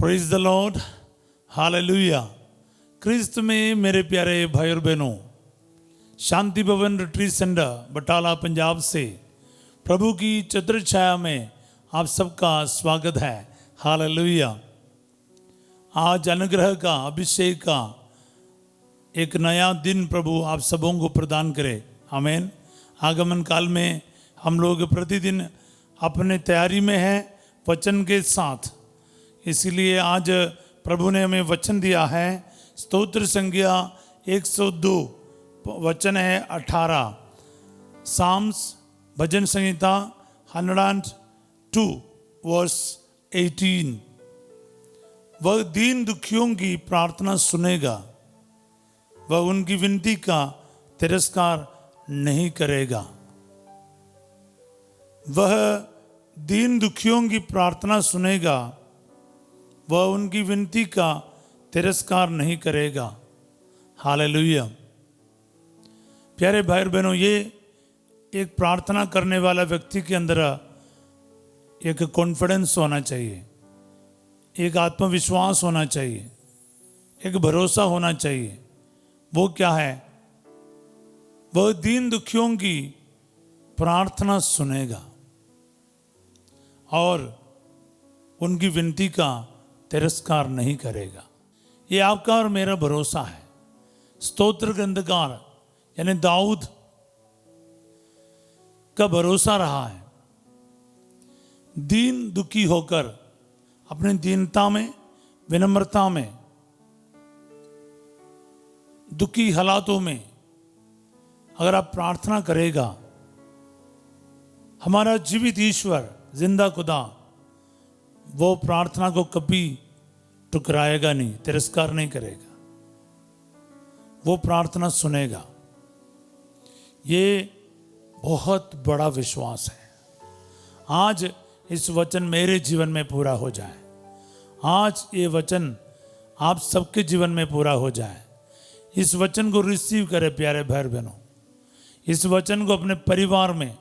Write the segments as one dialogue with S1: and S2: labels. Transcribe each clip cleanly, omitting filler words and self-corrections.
S1: Praise the Lord, hallelujah. Christ में मेरे प्यारे भाई और बहनों, शांति भवन रिट्रीट सेंटर बटाला पंजाब से प्रभु की चतुर छाया में आप सबका स्वागत है। हालेलुया। आज अनुग्रह का, अभिषेक का एक नया दिन प्रभु आप सबों को प्रदान करे। आमीन। आगमन काल में हम लोग प्रतिदिन अपने तैयारी में हैं वचन के साथ, इसलिए आज प्रभु ने हमें वचन दिया है। स्तोत्र संज्ञा 102 वचन है 18, साम्स भजन संहिता 102 वर्स 18। वह दीन दुखियों की प्रार्थना सुनेगा, वह उनकी विनती का तिरस्कार नहीं करेगा। वह दीन दुखियों की प्रार्थना सुनेगा, वह उनकी विनती का तिरस्कार नहीं करेगा। हालेलुया। प्यारे भाई बहनों, ये एक प्रार्थना करने वाला व्यक्ति के अंदर एक कॉन्फिडेंस होना चाहिए, एक आत्मविश्वास होना चाहिए, एक भरोसा होना चाहिए। वो क्या है? वह दीन दुखियों की प्रार्थना सुनेगा और उनकी विनती का तिरस्कार नहीं करेगा। ये आपका और मेरा भरोसा है। स्तोत्र ग्रंथकार यानी दाऊद का भरोसा रहा है। दीन दुखी होकर अपनी दीनता में, विनम्रता में, दुखी हालातों में अगर आप प्रार्थना करेगा, हमारा जीवित ईश्वर, जिंदा खुदा, वो प्रार्थना को कभी ठुकराएगा नहीं, तिरस्कार नहीं करेगा। वो प्रार्थना सुनेगा। ये बहुत बड़ा विश्वास है। आज इस वचन मेरे जीवन में पूरा हो जाए, आज ये वचन आप सबके जीवन में पूरा हो जाए। इस वचन को रिसीव करें प्यारे भाई बहनों। इस वचन को अपने परिवार में,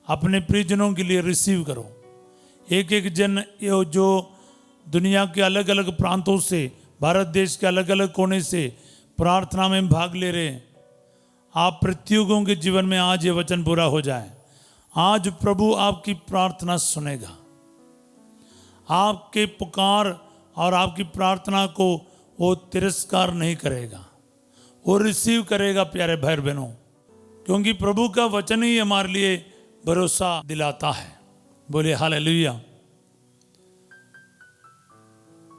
S1: अपने प्रियजनों के लिए रिसीव करो। एक एक जन जो दुनिया के अलग अलग प्रांतों से, भारत देश के अलग अलग कोने से प्रार्थना में भाग ले रहे हैं, आप प्रत्येकों के जीवन में आज ये वचन पूरा हो जाए। आज प्रभु आपकी प्रार्थना सुनेगा, आपके पुकार और आपकी प्रार्थना को वो तिरस्कार नहीं करेगा, वो रिसीव करेगा प्यारे भाई बहनों, क्योंकि प्रभु का वचन ही हमारे लिए भरोसा दिलाता है। बोले हालेलुया।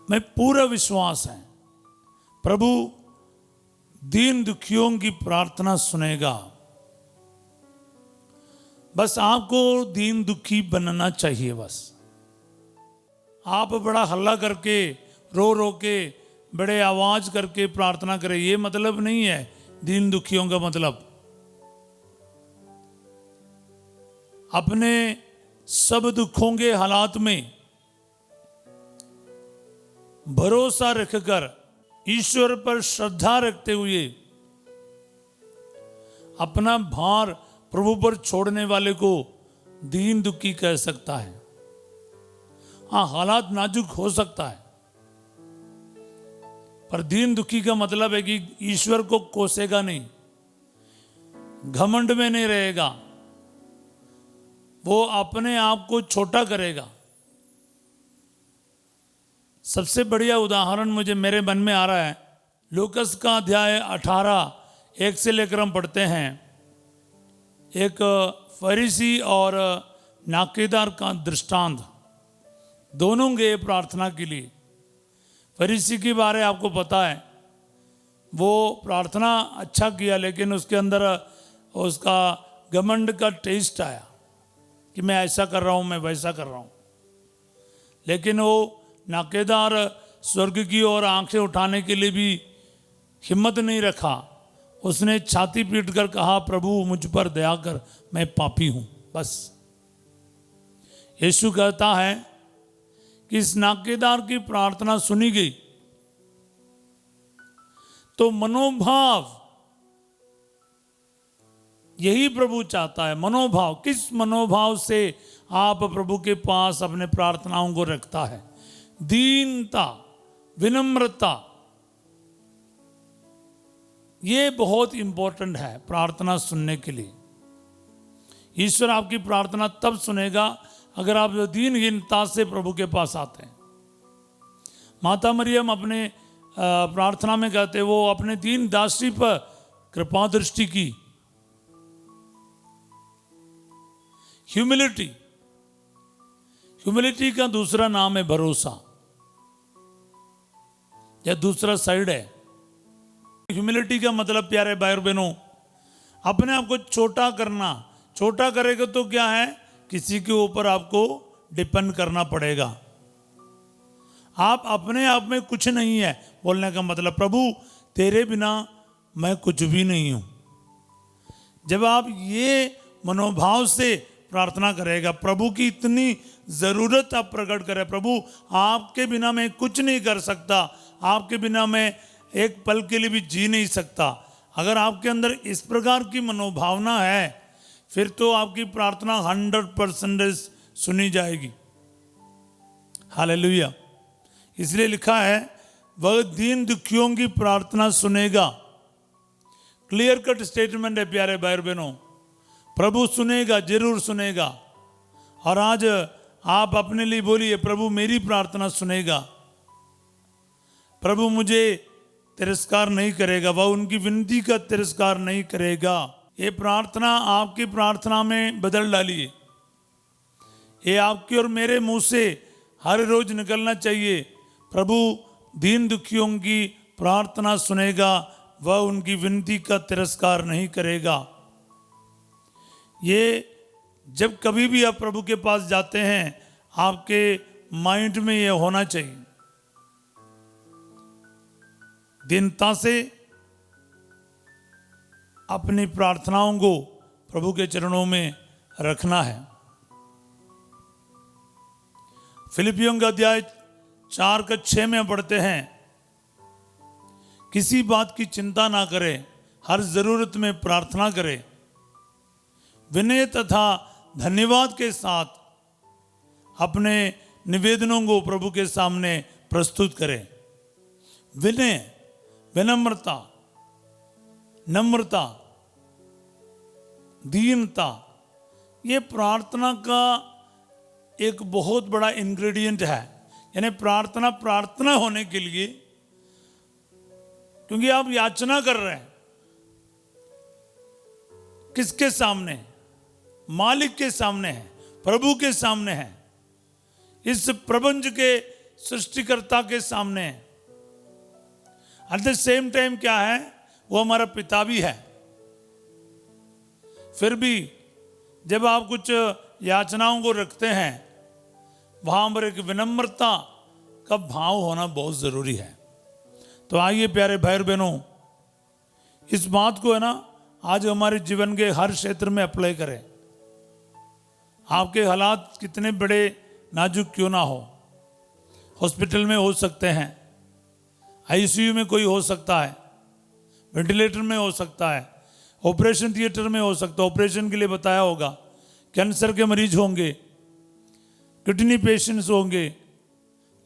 S1: मैं पूरा विश्वास है प्रभु दीन दुखियों की प्रार्थना सुनेगा। बस आपको दीन दुखी बनना चाहिए। बस आप बड़ा हल्ला करके, रो रो के, बड़े आवाज करके प्रार्थना करें, ये मतलब नहीं है दीन दुखियों का मतलब। अपने सब दुखों के हालात में भरोसा रखकर, ईश्वर पर श्रद्धा रखते हुए अपना भार प्रभु पर छोड़ने वाले को दीन दुखी कह सकता है। हाँ, हालात नाजुक हो सकता है, पर दीन दुखी का मतलब है कि ईश्वर को कोसेगा नहीं, घमंड में नहीं रहेगा, वो अपने आप को छोटा करेगा। सबसे बढ़िया उदाहरण मुझे मेरे मन में आ रहा है, लूकस का अध्याय 18 1 से लेकर हम पढ़ते हैं। एक फरीसी और नाकेदार का दृष्टांत। दोनों गए प्रार्थना के लिए। फरीसी के बारे आपको पता है, वो प्रार्थना अच्छा किया, लेकिन उसके अंदर उसका घमंड का टेस्ट आया कि मैं ऐसा कर रहा हूँ, मैं वैसा कर रहा हूँ। लेकिन वो नाकेदार स्वर्ग की ओर आंखें उठाने के लिए भी हिम्मत नहीं रखा। उसने छाती पीट कर कहा, प्रभु मुझ पर दया कर, मैं पापी हूं। बस यीशु कहता है कि इस नाकेदार की प्रार्थना सुनी गई। तो मनोभाव, यही प्रभु चाहता है। मनोभाव, किस मनोभाव से आप प्रभु के पास अपने प्रार्थनाओं को रखता है, दीनता, विनम्रता, ये बहुत इंपॉर्टेंट है प्रार्थना सुनने के लिए। ईश्वर आपकी प्रार्थना तब सुनेगा अगर आप दीनहीनता से प्रभु के पास आते हैं। माता मरियम अपने प्रार्थना में कहते वो अपने दीन दासी पर कृपा दृष्टि की। ह्यूमिलिटी, ह्यूमिलिटी का दूसरा नाम है भरोसा, या दूसरा साइड है। ह्यूमिलिटी का मतलब प्यारे भाई और बहनों, अपने आप को छोटा करना। छोटा करेगा तो क्या है, किसी के ऊपर आपको डिपेंड करना पड़ेगा। आप अपने आप में कुछ नहीं है बोलने का मतलब, प्रभु तेरे बिना मैं कुछ भी नहीं हूं। जब आप ये मनोभाव से प्रार्थना करेगा, प्रभु की इतनी जरूरत आप प्रकट करें, प्रभु आपके बिना मैं कुछ नहीं कर सकता, आपके बिना मैं एक पल के लिए भी जी नहीं सकता। अगर आपके अंदर इस प्रकार की मनोभावना है, फिर तो आपकी प्रार्थना 100% सुनी जाएगी। हालेलुया। इसलिए लिखा है वह दीन दुखियों की प्रार्थना सुनेगा। क्लियर कट स्टेटमेंट है प्यारे भाई बहनों, प्रभु सुनेगा, जरूर सुनेगा। और आज आप अपने लिए बोलिए, प्रभु मेरी प्रार्थना सुनेगा, प्रभु मुझे तिरस्कार नहीं करेगा, वह उनकी विनती का तिरस्कार नहीं करेगा। ये प्रार्थना आपकी प्रार्थना में बदल डालिए। ये आपकी और मेरे मुंह से हर रोज निकलना चाहिए, प्रभु दीन दुखियों की प्रार्थना सुनेगा, वह उनकी विनती का तिरस्कार नहीं करेगा। ये जब कभी भी आप प्रभु के पास जाते हैं, आपके माइंड में ये होना चाहिए। दीनता से अपनी प्रार्थनाओं को प्रभु के चरणों में रखना है। फिलिपियों का अध्याय 4:6 में पढ़ते हैं, किसी बात की चिंता ना करें, हर जरूरत में प्रार्थना करें, विनय तथा धन्यवाद के साथ अपने निवेदनों को प्रभु के सामने प्रस्तुत करें। विनय, विनम्रता, नम्रता, दीनता, ये प्रार्थना का एक बहुत बड़ा इंग्रेडिएंट है। यानी प्रार्थना प्रार्थना होने के लिए, क्योंकि आप याचना कर रहे हैं किसके सामने, मालिक के सामने है, प्रभु के सामने है, इस प्रपंच के सृष्टिकर्ता के सामने है। एट द सेम टाइम क्या है, वो हमारा पिता भी है। फिर भी जब आप कुछ याचनाओं को रखते हैं, वहां पर एक विनम्रता का भाव होना बहुत जरूरी है। तो आइए प्यारे भाई और बहनों, इस बात को है ना आज हमारे जीवन के हर क्षेत्र में अप्लाई करें। आपके हालात कितने बड़े नाजुक क्यों ना हो, हॉस्पिटल में हो सकते हैं, आईसीयू में कोई हो सकता है, वेंटिलेटर में हो सकता है, ऑपरेशन थिएटर में हो सकता है, ऑपरेशन के लिए बताया होगा, कैंसर के मरीज होंगे, किडनी पेशेंट्स होंगे,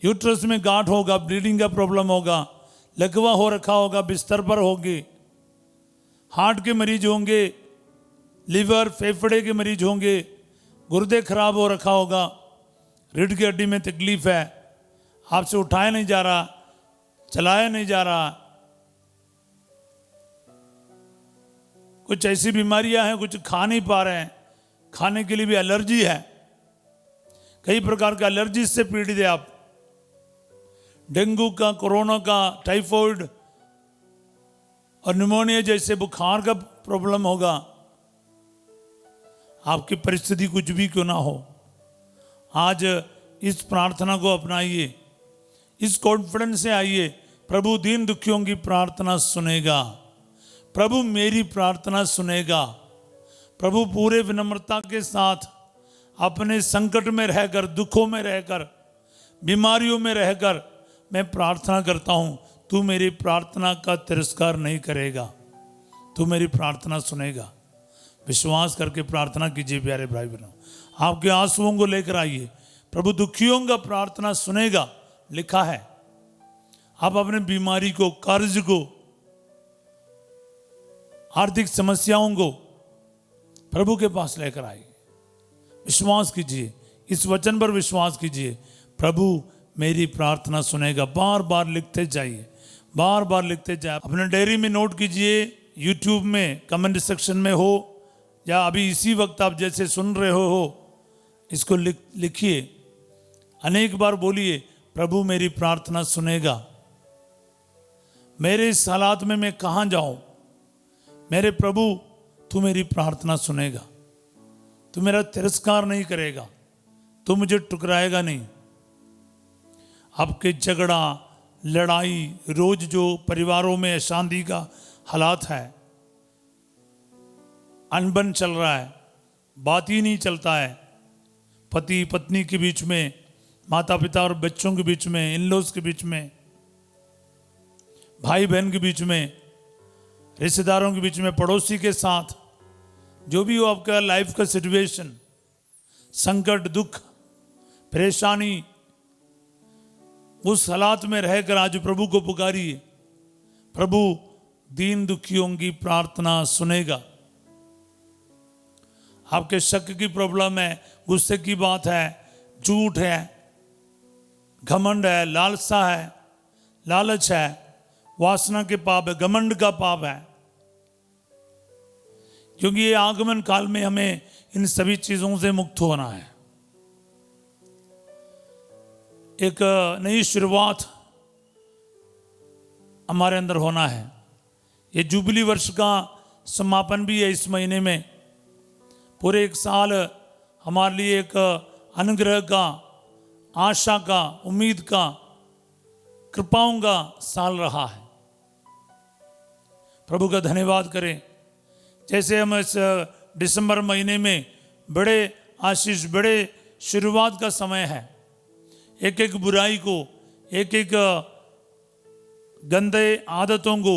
S1: यूट्रस में गांठ होगा, ब्लीडिंग का प्रॉब्लम होगा, लकवा हो रखा होगा, बिस्तर पर होंगे, हार्ट के मरीज होंगे, लिवर फेफड़े के मरीज होंगे, गुर्दे खराब हो रखा होगा, रीढ़ की हड्डी में तकलीफ है, आपसे उठाया नहीं जा रहा, चलाया नहीं जा रहा, कुछ ऐसी बीमारियां हैं, कुछ खा नहीं पा रहे हैं, खाने के लिए भी एलर्जी है, कई प्रकार का एलर्जी से पीड़ित है आप, डेंगू का, कोरोना का, टाइफाइड और निमोनिया जैसे बुखार का प्रॉब्लम होगा। आपकी परिस्थिति कुछ भी क्यों ना हो, आज इस प्रार्थना को अपनाइए, इस कॉन्फिडेंस से आइए, प्रभु दीन दुखियों की प्रार्थना सुनेगा, प्रभु मेरी प्रार्थना सुनेगा। प्रभु पूरे विनम्रता के साथ अपने संकट में रहकर, दुखों में रहकर, बीमारियों में रहकर मैं प्रार्थना करता हूं, तू मेरी प्रार्थना का तिरस्कार नहीं करेगा, तू मेरी प्रार्थना सुनेगा। विश्वास करके प्रार्थना कीजिए प्यारे भाई बहनों, आपके आंसुओं को लेकर आइए, प्रभु दुखियों का प्रार्थना सुनेगा, लिखा है। आप अपने बीमारी को, कर्ज को, आर्थिक समस्याओं को प्रभु के पास लेकर आइए। विश्वास कीजिए, इस वचन पर विश्वास कीजिए, प्रभु मेरी प्रार्थना सुनेगा। बार बार लिखते जाइए, बार बार लिखते जाइए। अपने डायरी में नोट कीजिए, यूट्यूब में कमेंट सेक्शन में हो, या अभी इसी वक्त आप जैसे सुन रहे हो इसको लिखिए। अनेक बार बोलिए, प्रभु मेरी प्रार्थना सुनेगा। मेरे इस हालात में मैं कहाँ जाऊं, मेरे प्रभु तू मेरी प्रार्थना सुनेगा। तू मेरा तिरस्कार नहीं करेगा, तू मुझे टुकराएगा नहीं। आपके झगड़ा, लड़ाई, रोज जो परिवारों में अशांति का हालात है, अनबन चल रहा है, बात ही नहीं चलता है, पति पत्नी के बीच में, माता पिता और बच्चों के बीच में, इन-लॉज के बीच में, भाई बहन के बीच में, रिश्तेदारों के बीच में, पड़ोसी के साथ, जो भी हो आपका लाइफ का सिचुएशन, संकट, दुख, परेशानी, उस हालात में रहकर आज प्रभु को पुकारिए। प्रभु दीन दुखियों की प्रार्थना सुनेगा। आपके शक की प्रॉब्लम है, गुस्से की बात है, झूठ है, घमंड है, लालसा है, लालच है, वासना के पाप है, घमंड का पाप है, क्योंकि ये आगमन काल में हमें इन सभी चीजों से मुक्त होना है। एक नई शुरुआत हमारे अंदर होना है। ये जुबली वर्ष का समापन भी है इस महीने में। पूरे एक साल हमारे लिए एक अनुग्रह का, आशा का, उम्मीद का, कृपाओं का साल रहा है। प्रभु का धन्यवाद करें। जैसे हम इस दिसंबर महीने में बड़े आशीष, बड़े शुरुआत का समय है, एक एक बुराई को, एक एक गंदे आदतों को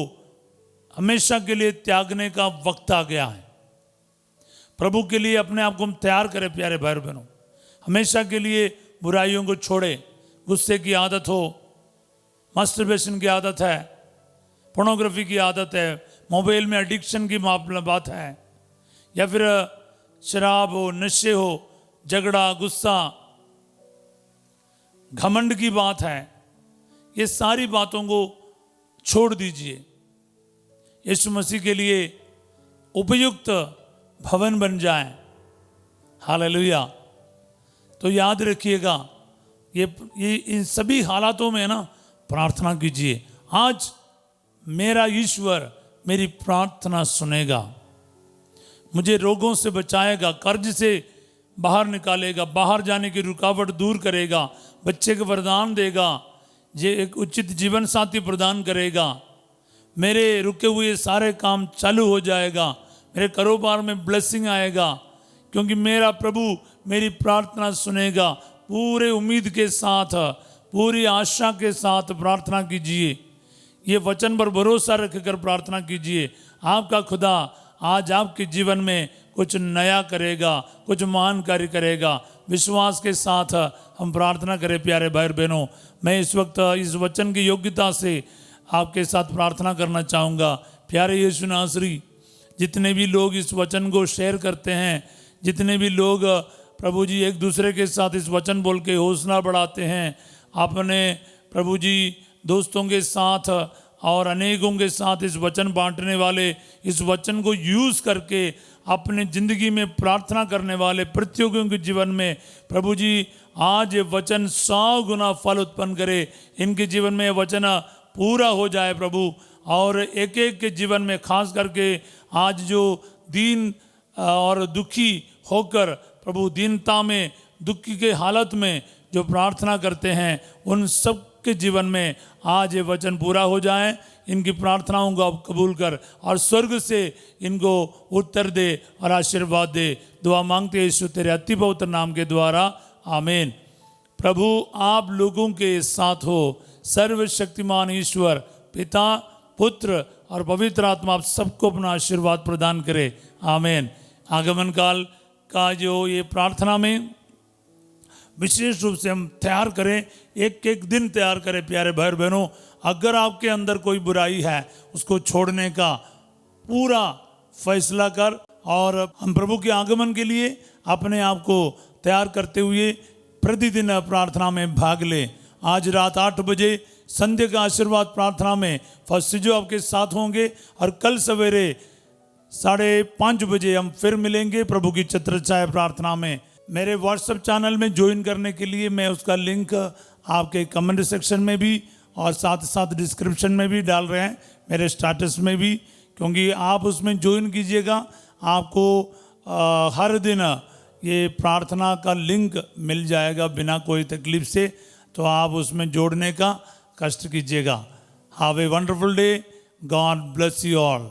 S1: हमेशा के लिए त्यागने का वक्त आ गया है। प्रभु के लिए अपने आप को हम तैयार करें प्यारे भाई बहनों। हमेशा के लिए बुराइयों को छोड़े। गुस्से की आदत हो, मास्टरबेशन की आदत है, पोर्नोग्राफी की आदत है, मोबाइल में एडिक्शन की बात है, या फिर शराब हो, नशे हो, झगड़ा, गुस्सा, घमंड की बात है, ये सारी बातों को छोड़ दीजिए। यीशु मसीह के लिए उपयुक्त भवन बन जाए। हालेलुया। तो याद रखिएगा, ये इन सभी हालातों में ना प्रार्थना कीजिए। आज मेरा ईश्वर मेरी प्रार्थना सुनेगा, मुझे रोगों से बचाएगा, कर्ज से बाहर निकालेगा, बाहर जाने की रुकावट दूर करेगा, बच्चे को वरदान देगा, ये एक उचित जीवन साथी प्रदान करेगा, मेरे रुके हुए सारे काम चालू हो जाएगा, मेरे कारोबार में ब्लेसिंग आएगा, क्योंकि मेरा प्रभु मेरी प्रार्थना सुनेगा। पूरे उम्मीद के साथ, पूरी आशा के साथ प्रार्थना कीजिए। ये वचन पर भरोसा रखकर प्रार्थना कीजिए। आपका खुदा आज आपके जीवन में कुछ नया करेगा, कुछ महान कार्य करेगा। विश्वास के साथ हम प्रार्थना करें प्यारे भाई बहनों। मैं इस वक्त इस वचन की योग्यता से आपके साथ प्रार्थना करना चाहूँगा। प्यारे यीशु नासरी, जितने भी लोग इस वचन को शेयर करते हैं, जितने भी लोग प्रभु जी एक दूसरे के साथ इस वचन बोल के हौसला बढ़ाते हैं, अपने प्रभु जी दोस्तों के साथ और अनेकों के साथ इस वचन बांटने वाले, इस वचन को यूज़ करके अपने ज़िंदगी में प्रार्थना करने वाले प्रतियोगियों के जीवन में प्रभु जी आज ये वचन 100 गुना फल उत्पन्न करे। इनके जीवन में वचन पूरा हो जाए प्रभु, और एक एक के जीवन में खास करके आज जो दीन और दुखी होकर प्रभु दीनता में, दुखी के हालत में जो प्रार्थना करते हैं, उन सब के जीवन में आज ये वचन पूरा हो जाए। इनकी प्रार्थनाओं को आप कबूल कर और स्वर्ग से इनको उत्तर दे और आशीर्वाद दे। दुआ मांगते हैं यीशु तेरे अति पवित्र नाम के द्वारा, आमीन। प्रभु आप लोगों के साथ हो। सर्वशक्तिमान ईश्वर पिता, पुत्र और पवित्र आत्मा आप सबको अपना आशीर्वाद प्रदान करे, आमीन। आगमन काल का जो ये प्रार्थना में विशेष रूप से हम तैयार करें, एक एक दिन तैयार करें प्यारे भाई और बहनों। अगर आपके अंदर कोई बुराई है उसको छोड़ने का पूरा फैसला कर और हम प्रभु के आगमन के लिए अपने आप को तैयार करते हुए प्रतिदिन प्रार्थना में भाग ले। आज रात 8 बजे संध्या का आशीर्वाद प्रार्थना में फर्स्ट जो आपके साथ होंगे और कल सवेरे 5:30 बजे हम फिर मिलेंगे प्रभु की छत्रछाया प्रार्थना में। मेरे व्हाट्सएप चैनल में ज्वाइन करने के लिए मैं उसका लिंक आपके कमेंट सेक्शन में भी और साथ साथ डिस्क्रिप्शन में भी डाल रहे हैं, मेरे स्टेटस में भी, क्योंकि आप उसमें ज्वाइन कीजिएगा। आपको हर दिन ये प्रार्थना का लिंक मिल जाएगा बिना कोई तकलीफ से, तो आप उसमें जोड़ने का कष्ट कीजिएगा। Have a wonderful day, God bless you all.